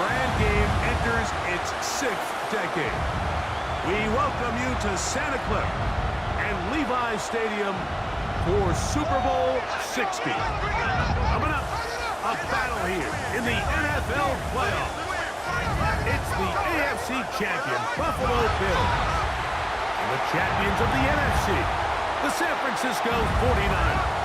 grand game enters its 6th decade. We welcome you to Santa Clara and Levi's Stadium for Super Bowl 60. Coming up, a battle here in the NFL playoffs. It's the AFC champion Buffalo Bills and the champions of the NFC, the San Francisco 49ers.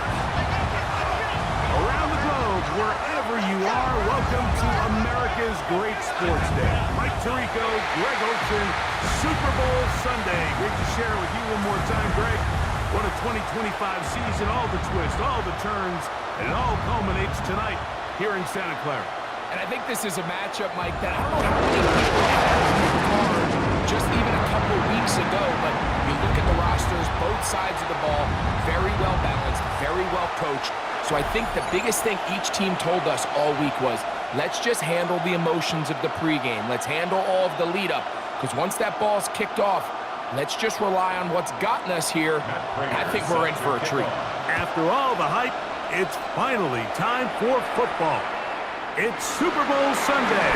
Around the globe, wherever you are, welcome to America's great sports day. Mike Tirico, Greg Olson, Super Bowl Sunday. Great to share it with you one more time, Greg. What a 2025 season, all the twists, all the turns, and it all culminates tonight here in Santa Clara. And I think this is a matchup, Mike, that I don't know how many people had in the card just even a couple weeks ago, but you look at the rosters, both sides of the ball, very well balanced, very well coached. So I think the biggest thing each team told us all week was, let's just handle the emotions of the pregame. Let's handle all of the lead-up, because once that ball's kicked off, let's just rely on what's gotten us here. I think we're in for a treat. After all the hype, it's finally time for football. It's Super Bowl Sunday.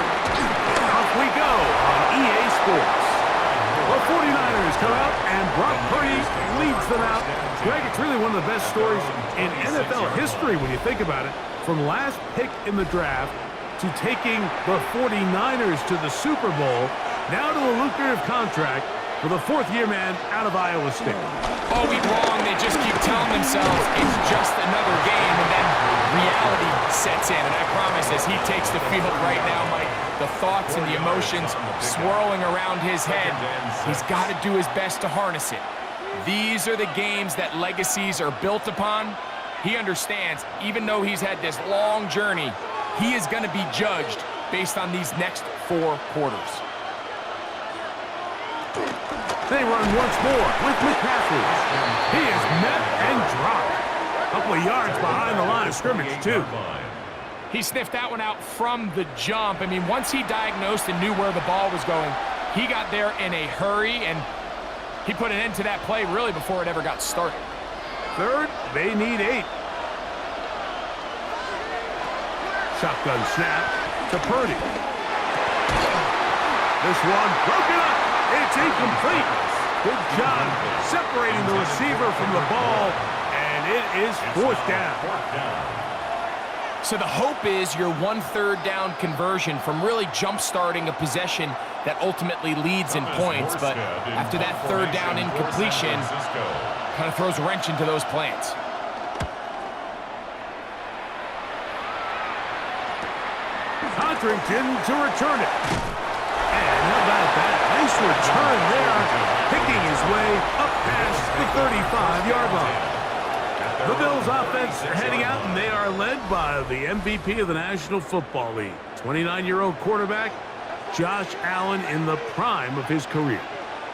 Off we go on EA Sports. The 49ers come out, and Brock Purdy leads them out. Greg, it's really one of the best stories in NFL history when you think about it. From last pick in the draft to taking the 49ers to the Super Bowl, now to a lucrative contract for the fourth-year man out of Iowa State. All week long, they just keep telling themselves it's just another game, and then reality sets in. And I promise, as he takes the field right now, Mike, the thoughts and the emotions swirling around his head, he's got to do his best to harness it. These are the games that legacies are built upon. He understands, even though he's had this long journey, he is going to be judged based on these next 4 quarters. They run once more with McCaffrey. He is met and dropped. A couple of yards behind the line of scrimmage, too. He sniffed that one out from the jump. I mean, once he diagnosed and knew where the ball was going, he got there in a hurry, and he put an end to that play really before it ever got started. Third, they need 8. Shotgun snap to Purdy. This one broken up. It's incomplete. Good job separating the receiver from the ball, and it is 4th down. So the hope is your 1/3 down conversion from really jump-starting a possession that ultimately leads in points, but after that 3rd down incompletion, kind of throws a wrench into those plans. Codrington to return it. And how about that? Nice return there, picking his way up past the 35-yard line. The Bills offense heading out, and they are led by the MVP of the National Football League, 29-year-old quarterback Josh Allen in the prime of his career.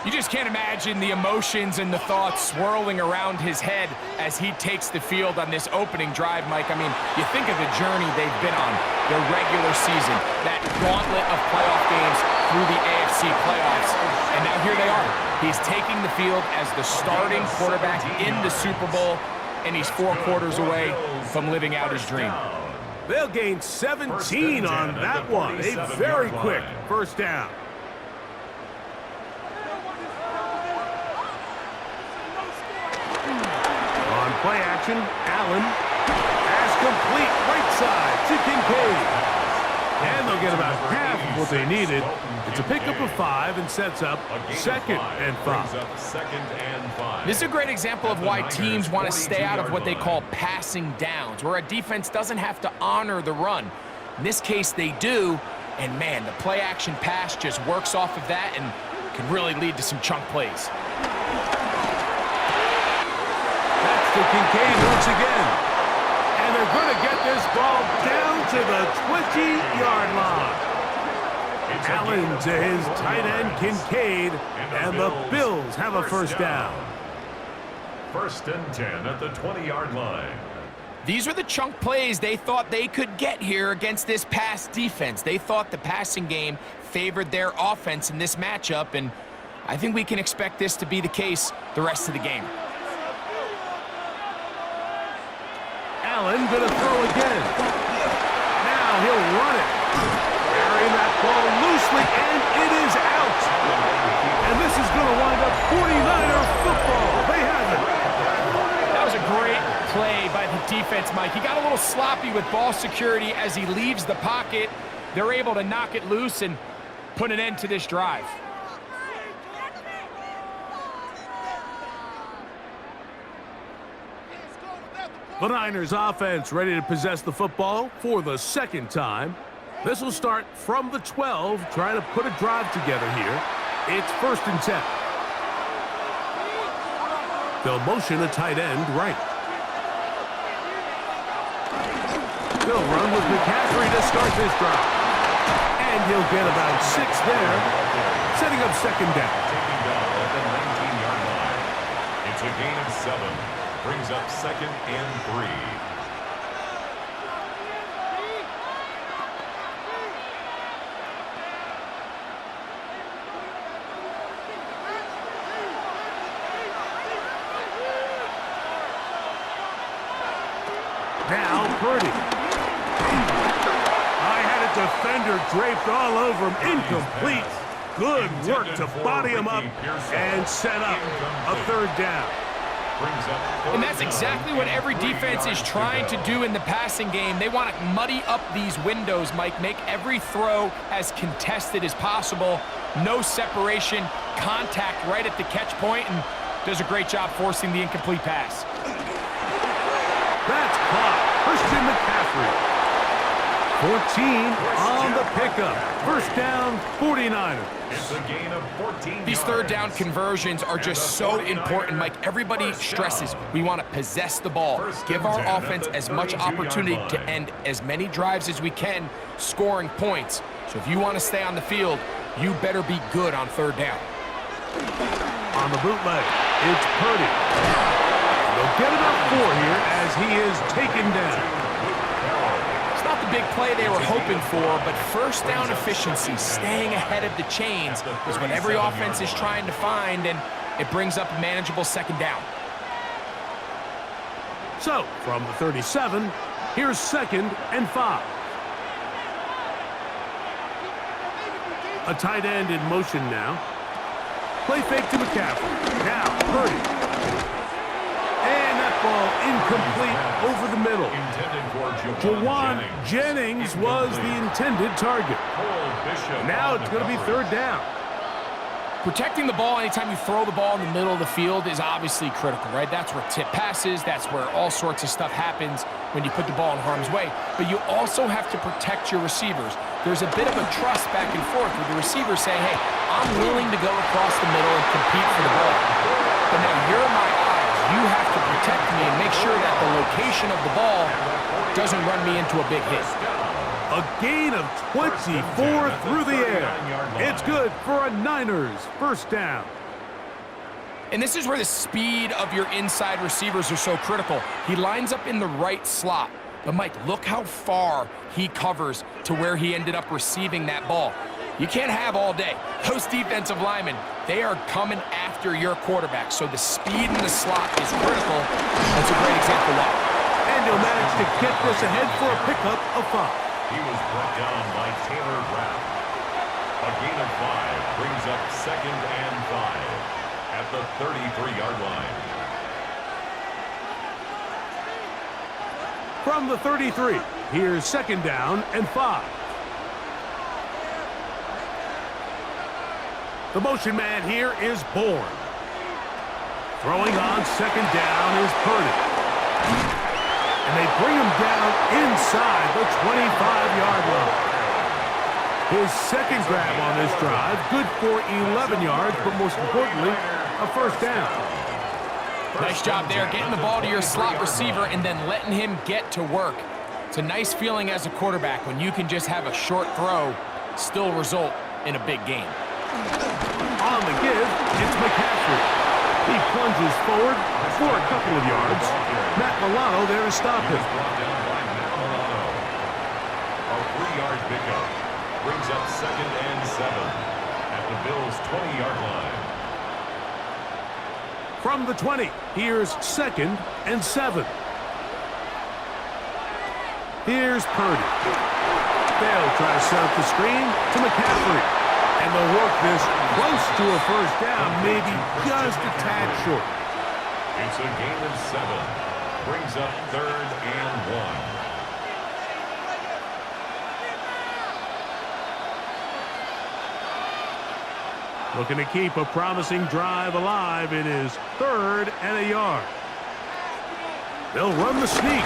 You just can't imagine the emotions and the thoughts swirling around his head as he takes the field on this opening drive, Mike. I mean, you think of the journey they've been on, their regular season, that gauntlet of playoff games through the AFC playoffs, and now here they are. He's taking the field as the starting quarterback in the Super Bowl, and he's 4 quarters away from living out his dream. They'll gain 17 on that one. A very quick 1st down. On play action, Allen pass complete right side to Kincaid. And they'll get about half of what they needed. It's a pickup of 5 and sets up 2nd and 5. This is a great example of why teams want to stay out of what they call passing downs, where a defense doesn't have to honor the run. In this case, they do, and man, the play-action pass just works off of that and can really lead to some chunk plays. That's to Kincaid once again. And they're going to get this ball down to the 20-yard line. Allen to his tight end, Kincaid, and the Bills have a 1st down. 1st and 10 at the 20-yard line. These are the chunk plays they thought they could get here against this pass defense. They thought the passing game favored their offense in this matchup, and I think we can expect this to be the case the rest of the game. Allen going to throw again. Now he'll run it. Carrying that nicely, and it is out. And this is going to wind up 49er football. They have it. That was a great play by the defense, Mike. He got a little sloppy with ball security as he leaves the pocket. They're able to knock it loose and put an end to this drive. The Niners offense ready to possess the football for the second time. This will start from the 12, trying to put a drive together here. It's 1st and 10. They'll motion a tight end right. They'll run with McCaffrey to start this drive. And he'll get about 6 there, setting up 2nd down. Taking down at the 19-yard line. It's a gain of 7. Brings up 2nd and 3. Now Purdy. I had a defender draped all over him. Incomplete. Good work to body him up and set up a 3rd down. And that's exactly what every defense is trying to do in the passing game. They want to muddy up these windows, Mike, make every throw as contested as possible. No separation, contact right at the catch point, and does a great job forcing the incomplete pass. That's caught. Christian McCaffrey. 14 on the pickup. 1st down, 49ers. It's a gain of 14 These 3rd down conversions are just so important, Mike. Everybody stresses we want to possess the ball, give our offense as much opportunity to end as many drives as we can, scoring points. So if you want to stay on the field, you better be good on 3rd down. On the bootleg, it's Purdy. They'll get about 4 here as he is taken down. It's not the big play they were hoping for, but 1st down efficiency, staying ahead of the chains, is what every offense is trying to find, and it brings up a manageable 2nd down. So, from the 37, here's 2nd and 5. A tight end in motion now. Play fake to McCaffrey. Now, Purdy. And that ball incomplete over the middle. Jawan Jennings was the intended target. Now it's going to be 3rd down. Protecting the ball anytime you throw the ball in the middle of the field is obviously critical, right? That's where tip passes, that's where all sorts of stuff happens when you put the ball in harm's way. But you also have to protect your receivers. There's a bit of a trust back and forth with the receivers saying, hey, I'm willing to go across the middle and compete for the ball. But now you're my eyes. You have to protect me and make sure that the location of the ball doesn't run me into a big hit. A gain of 24 through the air. It's good for a Niners 1st down. And this is where the speed of your inside receivers are so critical. He lines up in the right slot. But, Mike, look how far he covers to where he ended up receiving that ball. You can't have all day. Those defensive linemen, they are coming after your quarterback. So the speed in the slot is critical. That's a great example why. And he'll manage to get this ahead for a pickup of 5. He was brought down by Taylor Rapp. A gain of 5 brings up 2nd and 5 at the 33-yard line. From the 33, here's 2nd down and 5. The motion man here is Bourne. Throwing on 2nd down is Purdy. And they bring him down inside the 25-yard line. His 2nd grab on this drive, good for 11 yards, but most importantly, a 1st down. Nice job there, getting the ball to your slot receiver and then letting him get to work. It's a nice feeling as a quarterback when you can just have a short throw, still result in a big game. On the give, it's McCaffrey. He plunges forward for a couple of yards. Matt Milano there to stop him. A 3-yard pickup brings up 2nd and 7 at the Bills' 20-yard line. From the 20, here's 2nd and 7. Here's Purdy. they'll try to set up the screen to McCaffrey. And they'll work this close to a first down, maybe just a tad short. It's a gain of 7. Brings up 3rd and 1. Looking to keep a promising drive alive. It is 3rd and a yard. They'll run the sneak.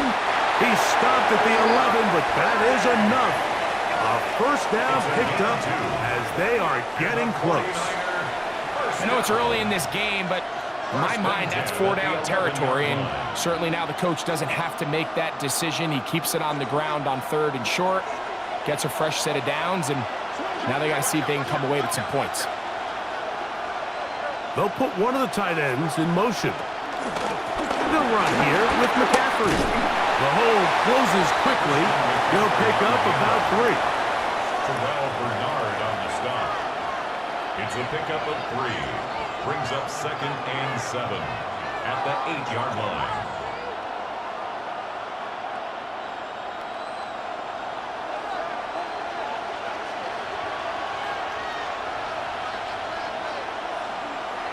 He's stopped at the 11, but that is enough. A first down picked up as they are getting close. I know it's early in this game, but in my mind, that's 4-down territory, and certainly now the coach doesn't have to make that decision. He keeps it on the ground on 3rd and short, gets a fresh set of downs, and now they got to see if they can come away with some points. They'll put one of the tight ends in motion. They'll run here with McCaffrey. The hole closes quickly. They'll pick up about 3. Terrell Bernard on the stop. It's a pickup of 3. Brings up 2nd and 7 at the 8-yard line.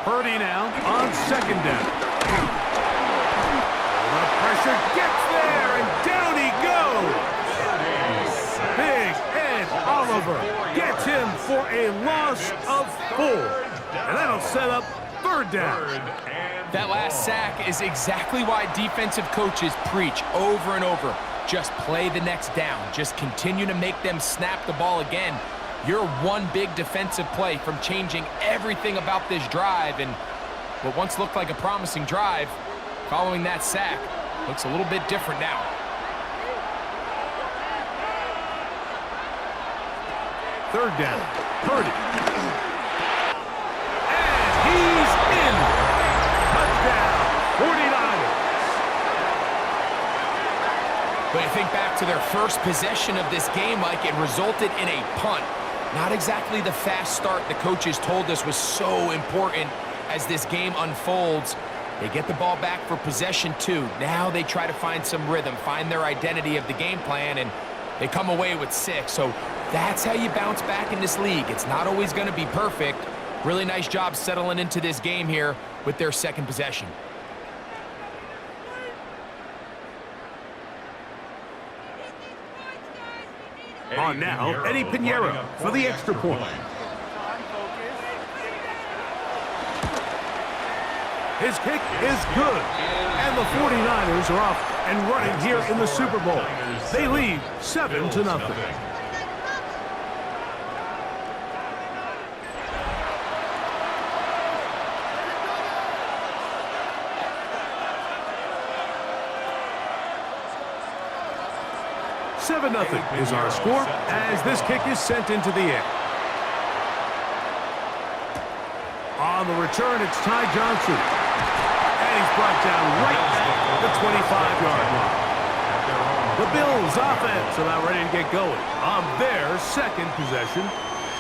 Purdy now on 2nd down. The pressure gets there, and down he goes. Big Ed Oliver gets him for a loss of 4. And that'll set up 3rd down. That last sack is exactly why defensive coaches preach over and over. Just play the next down. Just continue to make them snap the ball again. You're one big defensive play from changing everything about this drive, and what once looked like a promising drive, following that sack, looks a little bit different now. Third down. Purdy. And he's in. Touchdown. 49ers. But you think back to their first possession of this game, Mike, it resulted in a punt. Not exactly the fast start the coaches told us was so important as this game unfolds. They get the ball back for possession 2. Now they try to find some rhythm, find their identity of the game plan, and they come away with 6. So that's how you bounce back in this league. It's not always going to be perfect. Really nice job settling into this game here with their second possession. On now, Eddie Pinheiro for the extra point. His kick is good. And the 49ers are off and running here in the Super Bowl. They lead 7-0. Nothing is our score as this kick is sent into the air. On the return, it's Ty Johnson. And he's brought down right at the 25-yard line. The Bills offense about ready to get going on their second possession.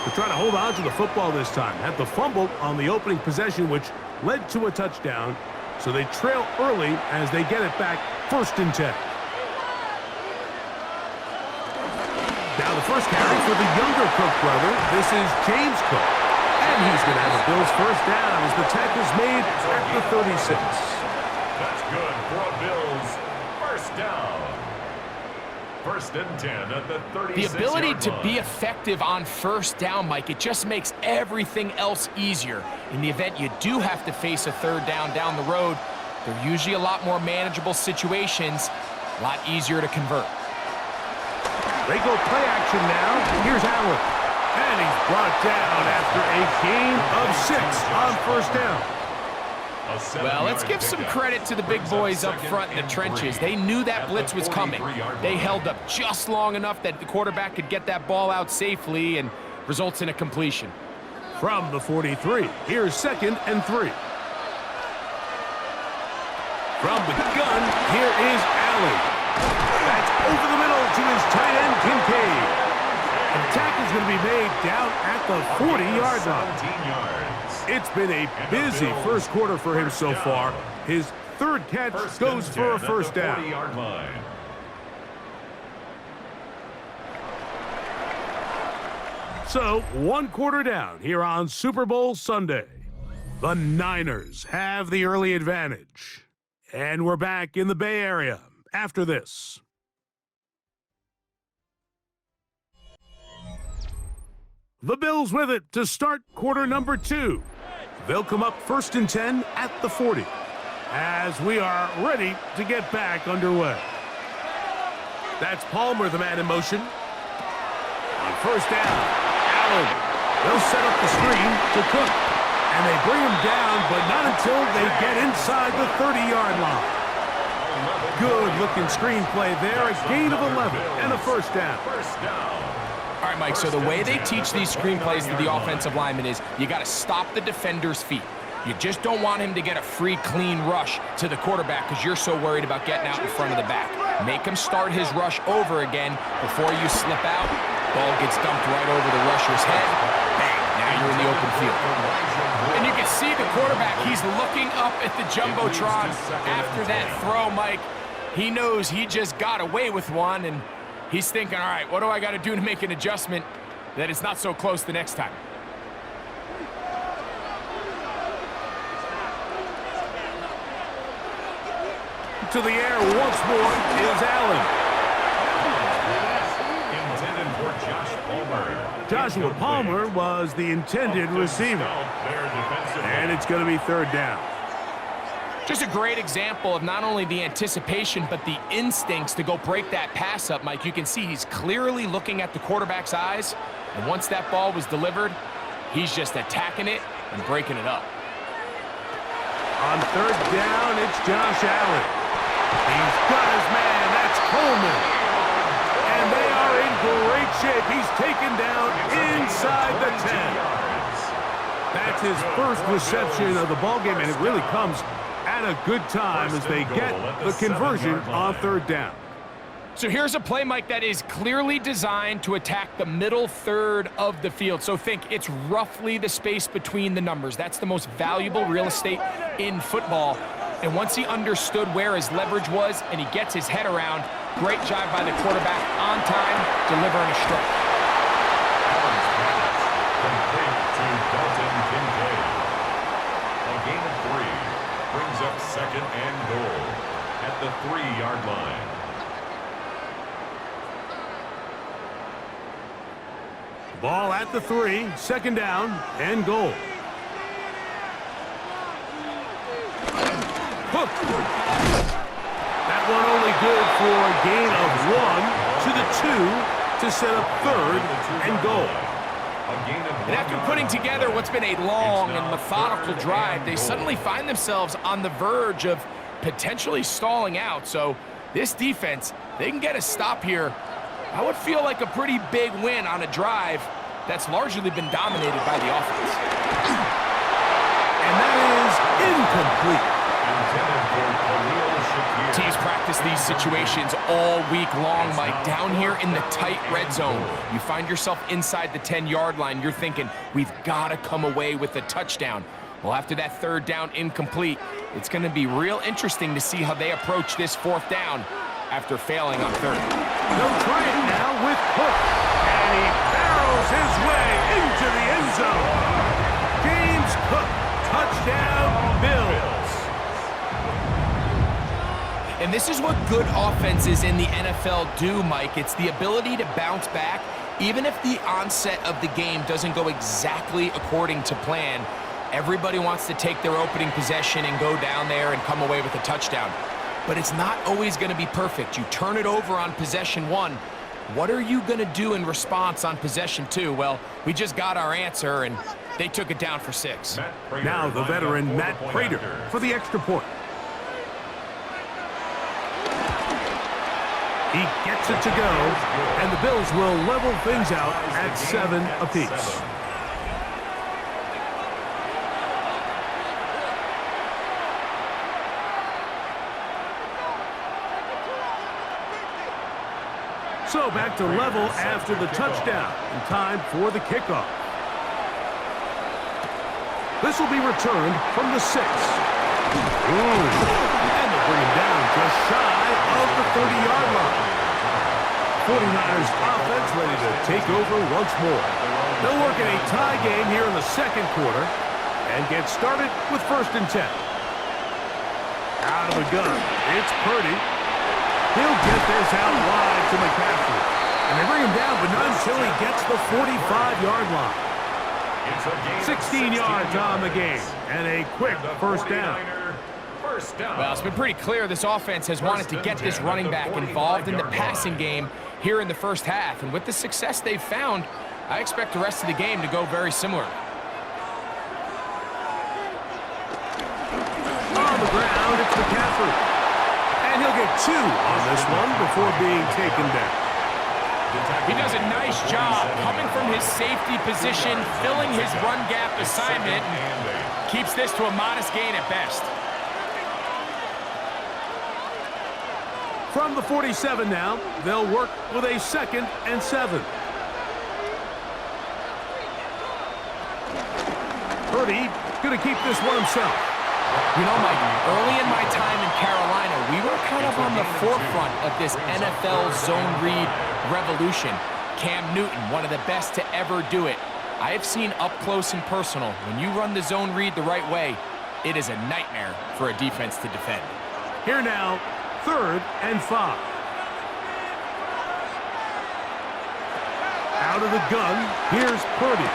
They're trying to hold on to the football this time. Had the fumble on the opening possession, which led to a touchdown. So they trail early as they get it back 1st and 10. Now the first carry for the younger Cook brother. This is James Cook. And he's going to have the Bills first down as the tackle's made at the 36. That's good for a Bills first down. 1st and 10 at the 36-yard line. The ability to be effective on first down, Mike, it just makes everything else easier. In the event you do have to face a 3rd down the road, they're usually a lot more manageable situations, a lot easier to convert. They go play action now. Here's Allen. And he's brought down after a gain of 6 on first down. Well, let's give some credit to the big boys up front in the trenches. They knew that blitz was coming. They held up just long enough that the quarterback could get that ball out safely and results in a completion. From the 43, here's 2nd and 3. From the gun, here is Allen. That's over the middle to his tight end, Kincaid. The tackle is going to be made down at the 40-yard line. It's been a busy first quarter for him so far. His 3rd catch goes for a first down. So, 1 quarter down here on Super Bowl Sunday. The Niners have the early advantage. And we're back in the Bay Area after this. The Bills with it to start quarter number 2. They'll come up 1st and 10 at the 40 as we are ready to get back underway. That's Palmer, the man in motion. On 1st down, Allen. They'll set up the screen to Cook. And they bring him down, but not until they get inside the 30-yard line. Good-looking screenplay there. A gain of 11 and a 1st down. All right, Mike, so the way they teach these screenplays to the offensive lineman is you got to stop the defender's feet. You just don't want him to get a free, clean rush to the quarterback because you're so worried about getting out in front of the back. Make him start his rush over again before you slip out. Ball gets dumped right over the rusher's head. Bang, now you're in the open field. And you can see the quarterback, he's looking up at the Jumbotron after that throw, Mike. He knows he just got away with one, and he's thinking, all right, what do I got to do to make an adjustment that it's not so close the next time? To the air once more is Allen. Intended for Josh Palmer. Joshua Palmer was the intended receiver. And it's going to be 3rd down. Just a great example of not only the anticipation, but the instincts to go break that pass up, Mike. You can see he's clearly looking at the quarterback's eyes. And once that ball was delivered, he's just attacking it and breaking it up. On 3rd down, it's Josh Allen. He's got his man. That's Coleman. And they are in great shape. He's taken down inside the 10. That's his first reception of the ballgame, and it really comes at a good time as they get the conversion on 3rd down. So here's a play, Mike, that is clearly designed to attack the middle third of the field. So think it's roughly the space between the numbers. That's the most valuable real estate in football. And once he understood where his leverage was and he gets his head around, great job by the quarterback on time, delivering a strike. Complete to Dalton Kincaid. A gain of 3 brings up 2nd and goal at the 3-yard line. Ball at the 3, 2nd down and goal. Hook. That one only good for a gain of 1 to the 2 to set up 3rd and goal. And after putting together what's been a long and methodical drive, they suddenly find themselves on the verge of potentially stalling out. So this defense, they can get a stop here. I would feel like a pretty big win on a drive that's largely been dominated by the offense. And that is incomplete. Teams practice these situations all week long, Mike. Down here in the tight red zone, you find yourself inside the 10-yard line. You're thinking, we've got to come away with a touchdown. Well, after that 3rd down incomplete, it's going to be real interesting to see how they approach this 4th down after failing on 3rd. They'll try it now with Cook. And he barrels his way into the end zone. James Cook, touchdown, Bills. And this is what good offenses in the NFL do, Mike. It's the ability to bounce back, even if the onset of the game doesn't go exactly according to plan. Everybody wants to take their opening possession and go down there and come away with a touchdown. But it's not always going to be perfect. You turn it over on possession 1. What are you going to do in response on possession 2? Well, we just got our answer, and they took it down for 6. Now the veteran Matt Prater for the extra point. He gets it to go, and the Bills will level things out at 7 apiece. So back to level after the touchdown, and time for the kickoff. This will be returned from the 6. And they'll bring him down just shy of the 30-yard line. 49ers offense ready to take over once more. They'll work in a tie game here in the second quarter and get started with 1st and 10. Out of the gun, it's Purdy. He'll get this out wide to McCaffrey. And they bring him down, but not until he gets the 45-yard line. 16 yards on the game, and a quick first down. Well, it's been pretty clear this offense has wanted to get this running back involved in the passing game here in the first half. And with the success they've found, I expect the rest of the game to go very similar. On the ground, it's McCaffrey. And he'll get 2 on this one before being taken down. He does a nice job coming from his safety position, filling his run gap assignment, and keeps this to a modest gain at best. From the 47 now, they'll work with a 2nd and 7. Purdy going to keep this one himself. You know, Mike, early in my time in Carolina, we were kind of on the forefront of this NFL zone read revolution. Cam Newton, one of the best to ever do it. I have seen up close and personal, when you run the zone read the right way, it is a nightmare for a defense to defend. Here now, 3rd and 5. Out of the gun, here's Purdy.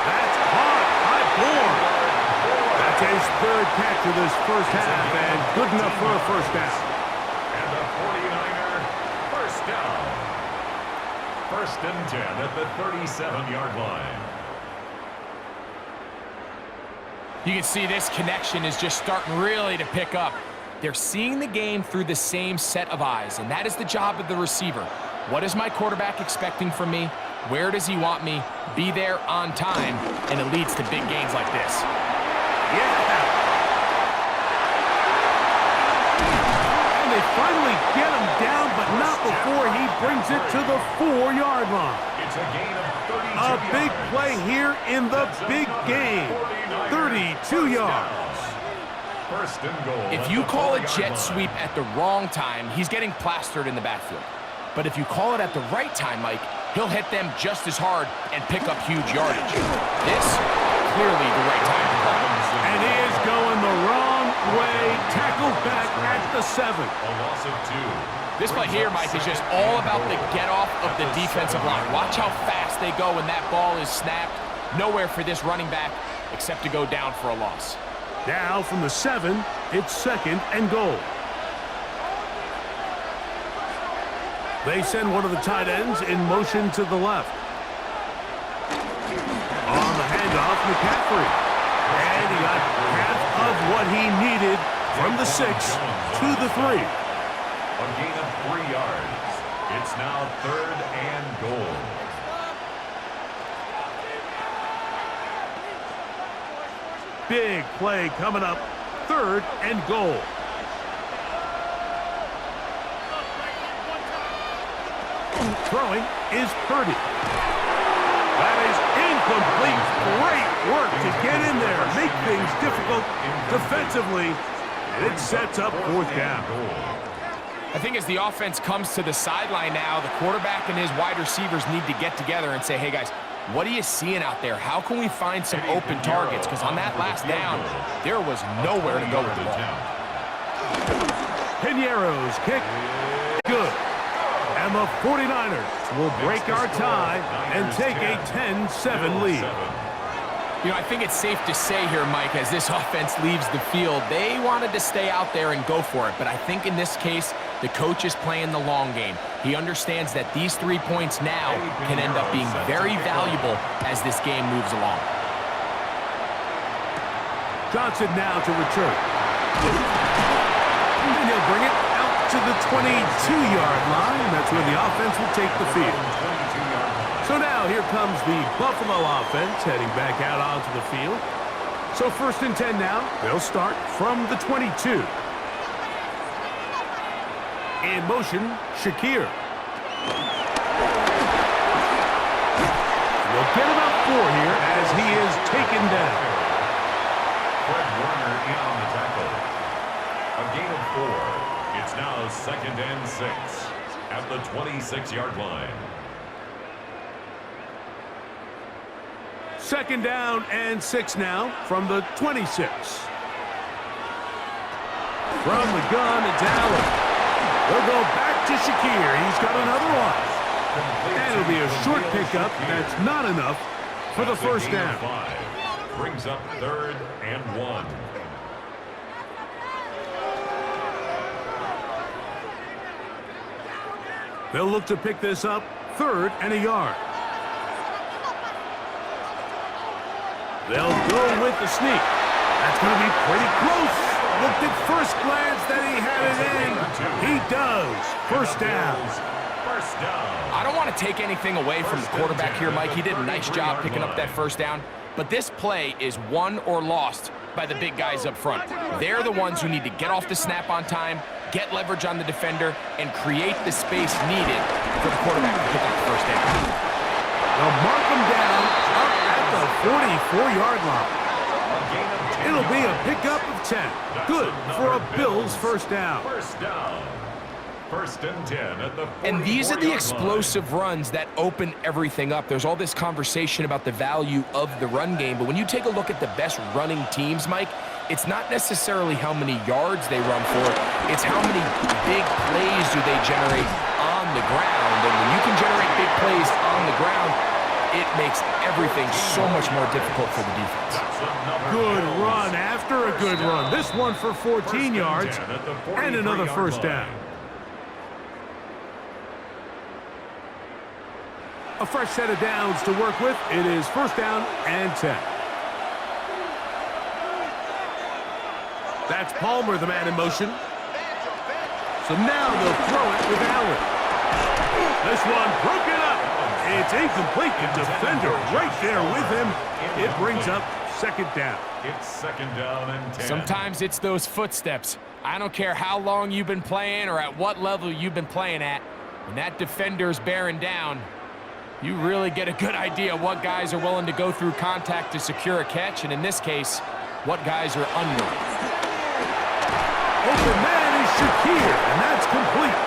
That's caught by Bourne. That's his 3rd catch of this first half, and good enough for a first down. And the 49er, first down. 1st and 10 at the 37-yard line. You can see this connection is just starting really to pick up. They're seeing the game through the same set of eyes, and that is the job of the receiver. What is my quarterback expecting from me? Where does he want me? Be there on time, and it leads to big gains like this. Yeah. And they finally get him down, but not before he brings it to the 4-yard line. It's a gain of 32 A big yards. play here in the big game. 32 yards. 1st and goal. If you call a jet sweep at the wrong time, he's getting plastered in the backfield. But if you call it at the right time, Mike, he'll hit them just as hard and pick up huge yardage. This, clearly the right time to call. And he is going the wrong way. Tackled back at the 7. A loss of 2. This play here, Mike, is just all about the get-off of the defensive line. Watch how fast they go when that ball is snapped. Nowhere for this running back except to go down for a loss. Now from the 7, it's 2nd and goal. They send one of the tight ends in motion to the left. On the handoff, McCaffrey. And he got half of what he needed from the 6 to the 3. A gain of 3 yards. It's now 3rd and goal. Big play coming up. 3rd and goal. Throwing is Purdy. That is incomplete. Great work to get in there, make things difficult defensively, and it sets up 4th down. I think as the offense comes to the sideline now, the quarterback and his wide receivers need to get together and say, hey guys, what are you seeing out there? How can we find some open targets? Because on that last down, there was nowhere to go with the ball. Piñeiro's kick, good. And the 49ers will break our tie and take a 10-7 lead. You know, I think it's safe to say here, Mike, as this offense leaves the field, they wanted to stay out there and go for it. But I think in this case, the coach is playing the long game. He understands that these 3 points now can end up being very valuable as this game moves along. Johnson now to return. And he'll bring it out to the 22-yard line. That's where the offense will take the field. So now here comes the Buffalo offense heading back out onto the field. So 1st and 10 now. They'll start from the 22. In motion, Shakir. They'll get about 4 here as he is taken down. Fred Warner in on the tackle. A gain of 4. It's now 2nd and 6 at the 26-yard line. Second down and 6 now from the 26. From the gun, it's Allen. They'll go back to Shakir. He's got another one. And it'll be a short pickup. That's not enough for the first down. Brings up 3rd and 1. They'll look to pick this up 3rd and a yard. They'll go with the sneak. That's going to be pretty close. Looked at first glance that he had it in. He does. First down. I don't want to take anything away from the quarterback here, Mike. He did a nice job picking up that first down. But this play is won or lost by the big guys up front. They're the ones who need to get off the snap on time, get leverage on the defender, and create the space needed for the quarterback to pick up the first down. They'll mark him down up at the 44-yard line. It'll be a pickup of 10. Good for a Bills first down. First down. 1st and 10 at the 44-yard And these are the line. explosive runs that open everything up. There's all this conversation about the value of the run game, but when you take a look at the best running teams, Mike, it's not necessarily how many yards they run for, it's how many big plays do they generate on the ground. And when you can generate big plays on the ground, it makes everything so much more difficult for the defense. Good run after a good run. This one for 14 yards and another first down. A fresh set of downs to work with. It is first down and 10. That's Palmer, the man in motion. So now they'll throw it with Allen. This one broken up. It's incomplete. The defender right there with him. It brings up second down. It's 2nd down and 10. Sometimes it's those footsteps. I don't care how long you've been playing or at what level you've been playing at. When that defender's bearing down, you really get a good idea what guys are willing to go through contact to secure a catch, and in this case, what guys are unwilling. Open man is Shakir, and that's complete.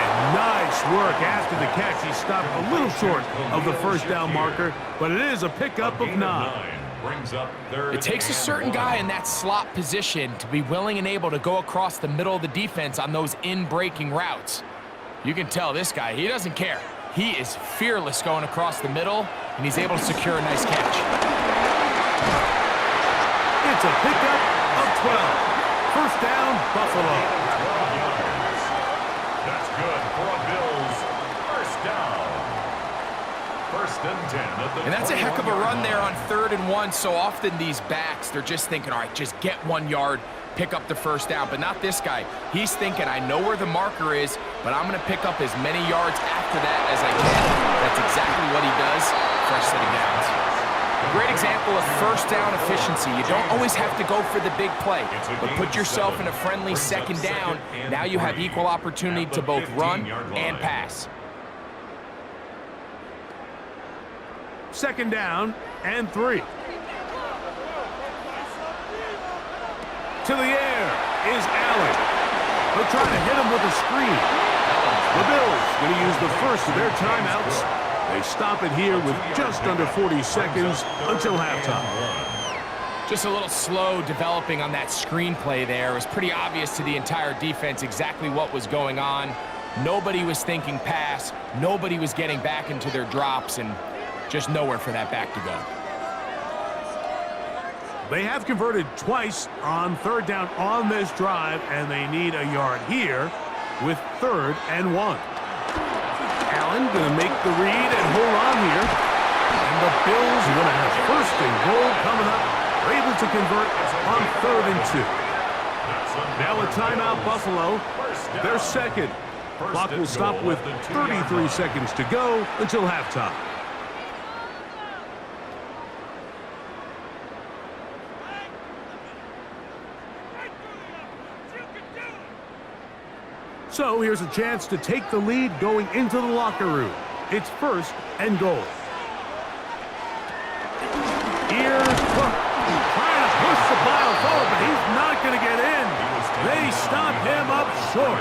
And nice work after the catch. He stopped a little short of the first down marker, but it is a pickup of 9. Brings up 3rd. It takes a certain guy in that slot position to be willing and able to go across the middle of the defense on those in-breaking routes. You can tell this guy, he doesn't care. He is fearless going across the middle, and he's able to secure a nice catch. It's a pickup of 12. First down, Buffalo. That's good for a Bills first down. 1st and 10 at the And that's a heck of a run there on 3rd and 1. So often these backs, they're just thinking, all right, just get 1 yard, pick up the first down. But not this guy. He's thinking, I know where the marker is, but I'm going to pick up as many yards after that as I can. That's exactly what he does. Fresh set of downs. A great example of first down efficiency. You don't always have to go for the big play, but put yourself in a friendly second down. Now you have equal opportunity to both run and pass. Second down and 3. To the air is Allen. They'll try to hit him with a screen. The Bills going to use the first of their timeouts. They stop it here with just under 40 seconds until halftime. Just a little slow developing on that screenplay there. It was pretty obvious to the entire defense exactly what was going on. Nobody was thinking pass. Nobody was getting back into their drops, and just nowhere for that back to go. They have converted twice on 3rd down on this drive, and they need a yard here with 3rd and 1. Allen going to make the read and hold on here. And the Bills are going to have 1st and goal coming up. They're able to convert on 3rd and 2. Now a timeout, Buffalo. Their second. Clock will stop with 33 seconds to go until halftime. So here's a chance to take the lead going into the locker room. It's 1st and goal. Here's Cook trying to push the ball forward, but he's not going to get in. They stop him up short.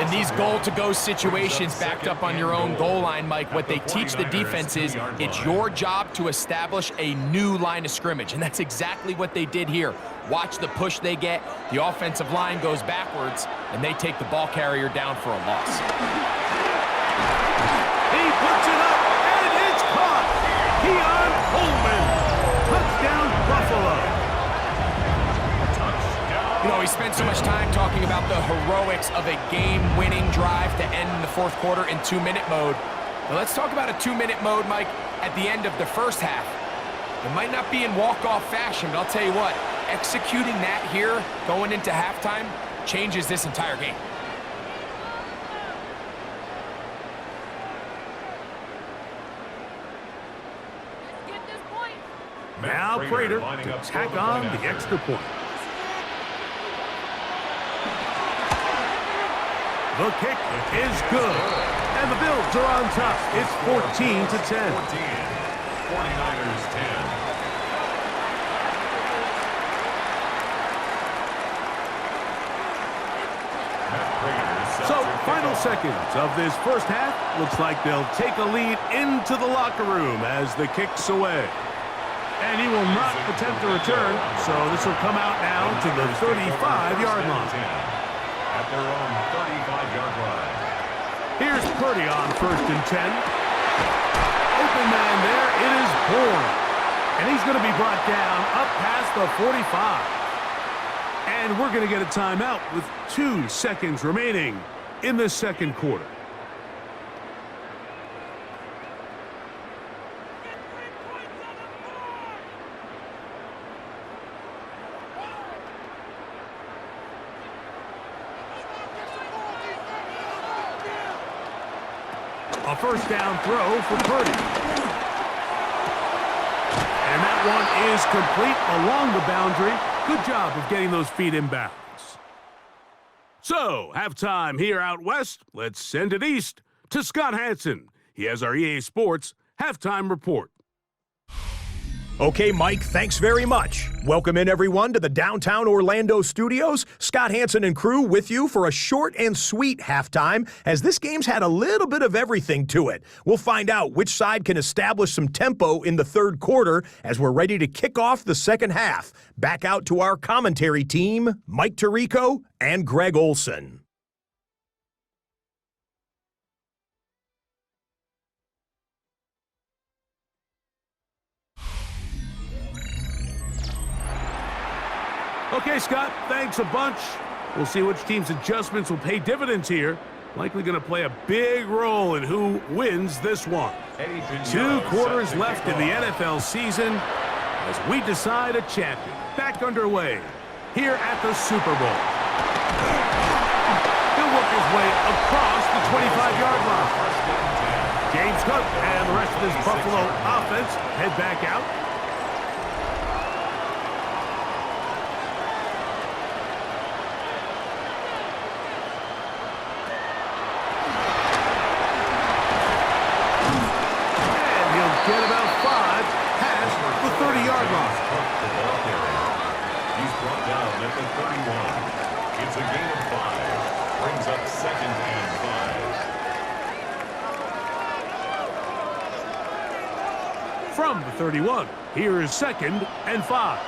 In these goal-to-go situations backed up on your own goal line, Mike, what they teach the defense is it's your job to establish a new line of scrimmage, and that's exactly what they did here. Watch the push they get. The offensive line goes backwards, and they take the ball carrier down for a loss. He puts it up, and it's caught. Keon Coleman. Touchdown, Buffalo. You know, we spent so much time talking about the heroics of a game-winning drive to end in the fourth quarter in 2-minute mode. But let's talk about a 2-minute mode, Mike, at the end of the first half. It might not be in walk-off fashion, but I'll tell you what, executing that here, going into halftime, changes this entire game. Now Prater to tack on the extra point. The kick is good. And the Bills are on top. It's 14-10. 49ers 10. So, final seconds of this first half. Looks like they'll take a lead into the locker room as the kick's away. And he will not attempt to return, so this will come out now to the 35-yard line. At their own 35-yard line. Here's Purdy on 1st and 10. Open man there, it is Bourne. And he's going to be brought down up past the 45. And we're going to get a timeout with 2 seconds remaining in the second quarter. A first down throw for Purdy. And that one is complete along the boundary. Good job of getting those feet in bounds. So, halftime here out west. Let's send it east to Scott Hansen. He has our EA Sports halftime report. Okay, Mike, thanks very much. Welcome in, everyone, to the downtown Orlando studios. Scott Hansen and crew with you for a short and sweet halftime, as this game's had a little bit of everything to it. We'll find out which side can establish some tempo in the third quarter as we're ready to kick off the second half. Back out to our commentary team, Mike Tirico and Greg Olson. Okay, Scott, thanks a bunch. We'll see which team's adjustments will pay dividends here. Likely going to play a big role in who wins this one. 2 quarters left in the NFL season as we decide a champion. Back underway here at the Super Bowl. He'll work his way across the 25-yard line. James Cook and the rest of this Buffalo offense head back out. Get about 5 past the 30-yard line. He's brought down at the 31. It's a gain of 5. Brings up 2nd and 5. From the 31, here is 2nd and 5.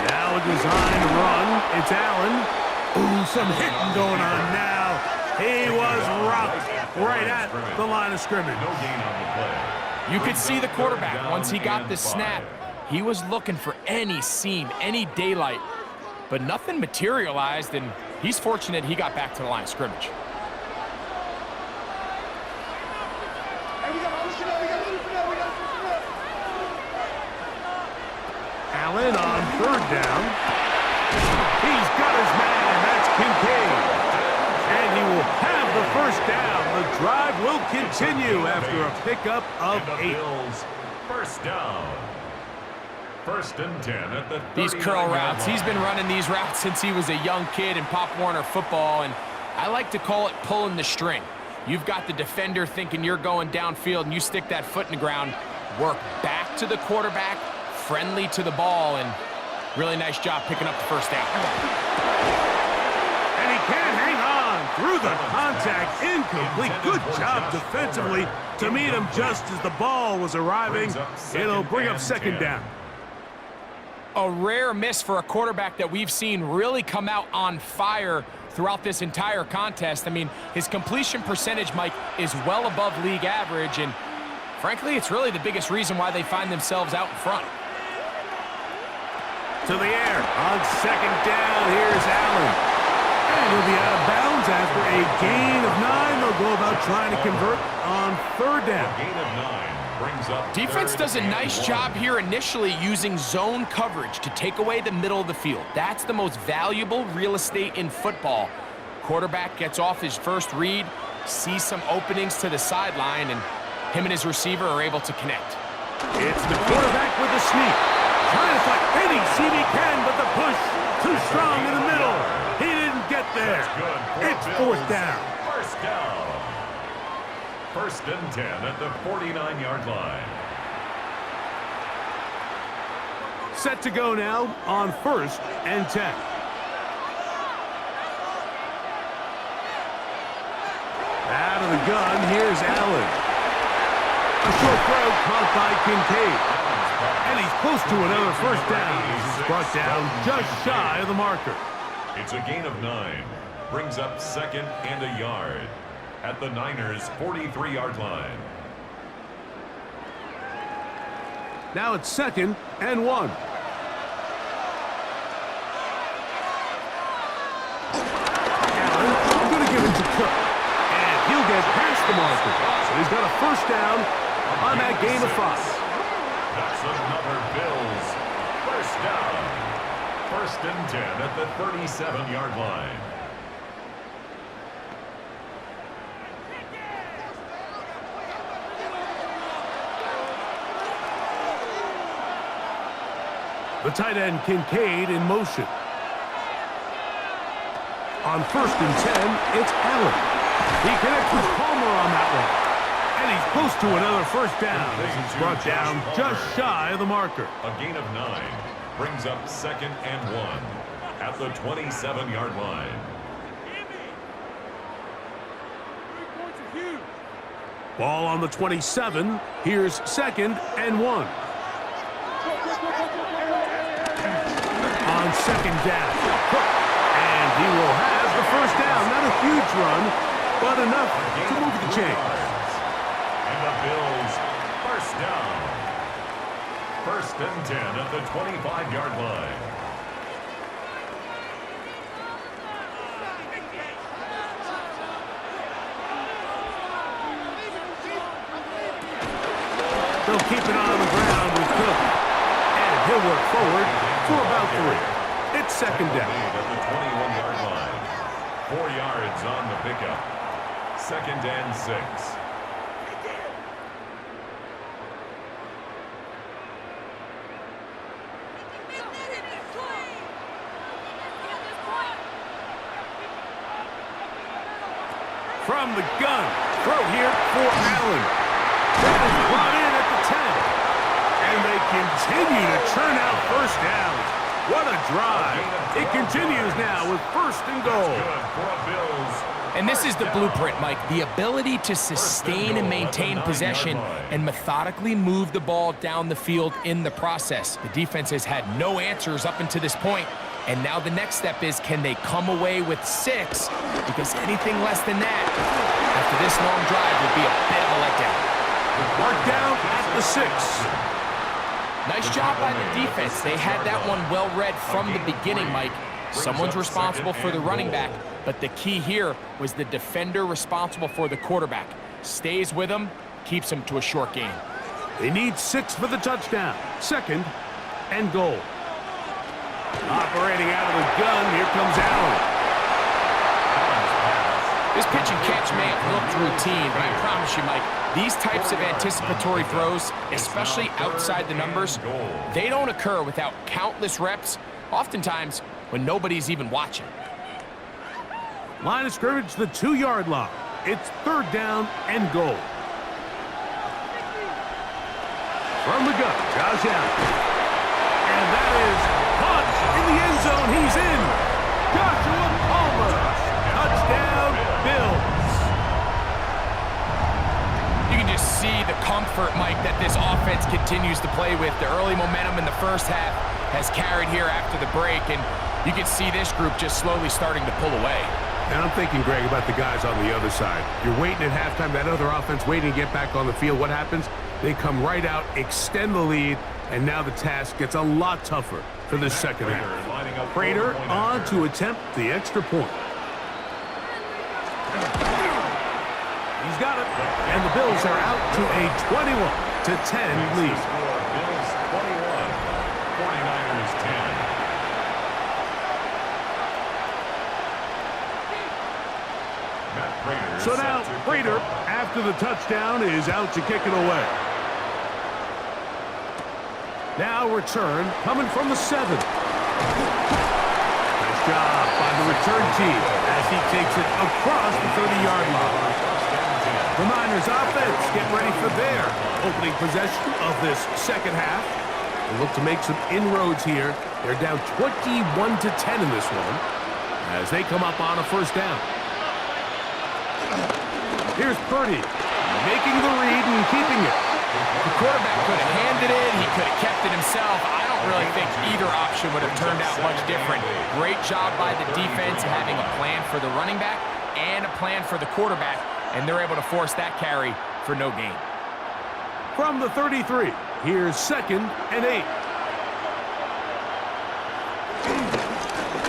Now a design run. It's Allen. Ooh, some hitting going on now. He was rocked right at the line of scrimmage. No gain on the play. You could see the quarterback, once he got the snap, he was looking for any seam, any daylight, but nothing materialized, and he's fortunate he got back to the line of scrimmage. Allen on 3rd down. He's got his man, that's Kincaid. And he will have the first down. The drive will continue after a pickup of 8. Bills, first down. 1st and 10 at the 39-yard line. These curl routes, he's been running these routes since he was a young kid in Pop Warner football, and I like to call it pulling the string. You've got the defender thinking you're going downfield, and you stick that foot in the ground, work back to the quarterback, friendly to the ball, and Really nice job picking up the first down. And he can't hang on through the contact. Incomplete. Good job defensively to meet him just as the ball was arriving. It'll bring up second down. A rare miss for a quarterback that we've seen really come out on fire throughout this entire contest. I mean, his completion percentage, Mike, is well above league average, and frankly, it's really the biggest reason why they find themselves out in front. To the air on second down. Here's Allen. And he'll be out of bounds after a gain of 9. They'll go about trying to convert on third down. A gain of 9 brings up Defense does a nice job here initially using zone coverage to take away the middle of the field. That's the most valuable real estate in football. Quarterback gets off his first read, sees some openings to the sideline, and him and his receiver are able to connect. It's the quarterback with the sneak. Trying to fight any seam he can, but the push too strong in the middle. He didn't get there. It's fourth down. First down. First and 10 at the 49-yard line. Set to go now on first and 10. Out of the gun, here's Allen. A short throw caught by Kincaid. And he's close to another first down. He's brought down just shy of the marker. It's a gain of 9. Brings up second and a yard at the Niners' 43-yard line. Now it's second and 1. Allen going to give it to Cook. And he'll get past the marker. So he's got a first down on that gain of 5. That's another Bills first down. First and 10 at the 37-yard line. The tight end Kincaid in motion. On first and 10, it's Allen. He connects with Palmer on that one. And he's close to another first down as he's brought down just shy of the marker. A gain of 9 brings up second and 1 at the 27-yard line. Ball on the 27. Here's second and 1. On second down, Cook. And he will have the first down. Not a huge run, but enough to move the chains. And the Bills first down. First and 10 at the 25-yard line. They'll keep it on the ground with Cook. And he'll work forward for about 3. It's second down. At the 21-yard line. 4 yards on the pickup. Second and 6. From the gun, throw here for Allen. That is brought in at the 10. And they continue to churn out first downs. What a drive. It continues now with first and goal. Good for a Bills. And this is the blueprint, Mike. The ability to sustain and maintain possession and methodically move the ball down the field in the process. The defense has had no answers up until this point. And now the next step is, can they come away with 6? Because anything less than that, after this long drive, would be a bit of a letdown. Mark down at the 6. Nice job by the defense. They had that one well read from the beginning, Mike. Someone's responsible for the running back, but the key here was the defender responsible for the quarterback. Stays with him, keeps him to a short gain. They need 6 for the touchdown. Second and goal. Operating out of the gun, here comes Allen. This pitch and catch may have looked routine, but I promise you, Mike, these types of anticipatory throws, especially outside the numbers, they don't occur without countless reps, oftentimes when nobody's even watching. Line of scrimmage, the 2-yard line. It's third down and goal. From the gun, Josh Allen. And that is caught the end zone. He's in. Joshua Palmer. Touchdown, Bills. You can just see the comfort, Mike, that this offense continues to play with. The early momentum in the first half has carried here after the break, and you can see this group just slowly starting to pull away. And I'm thinking, Greg, about the guys on the other side. You're waiting at halftime, that other offense waiting to get back on the field. What happens? They come right out, extend the lead, and now the task gets a lot tougher for this second half. Prater on to attempt the extra point. He's got it. And the Bills are out to a 21-10 lead. Bills 21, 49ers 10. So now, Prater, after the touchdown, is out to kick it away. Now return, coming from the 7. Nice job by the return team as he takes it across the 30-yard line. The Niners offense get ready for their opening possession of this second half. They look to make some inroads here. They're down 21-10 in this one as they come up on a first down. Here's Purdy, making the read and keeping it. The quarterback could have handed it. He could have kept it himself. I don't really think either option would have turned out much different. Great job by the defense having a plan for the running back and a plan for the quarterback, and they're able to force that carry for no gain. From the 33, here's 2nd and 8.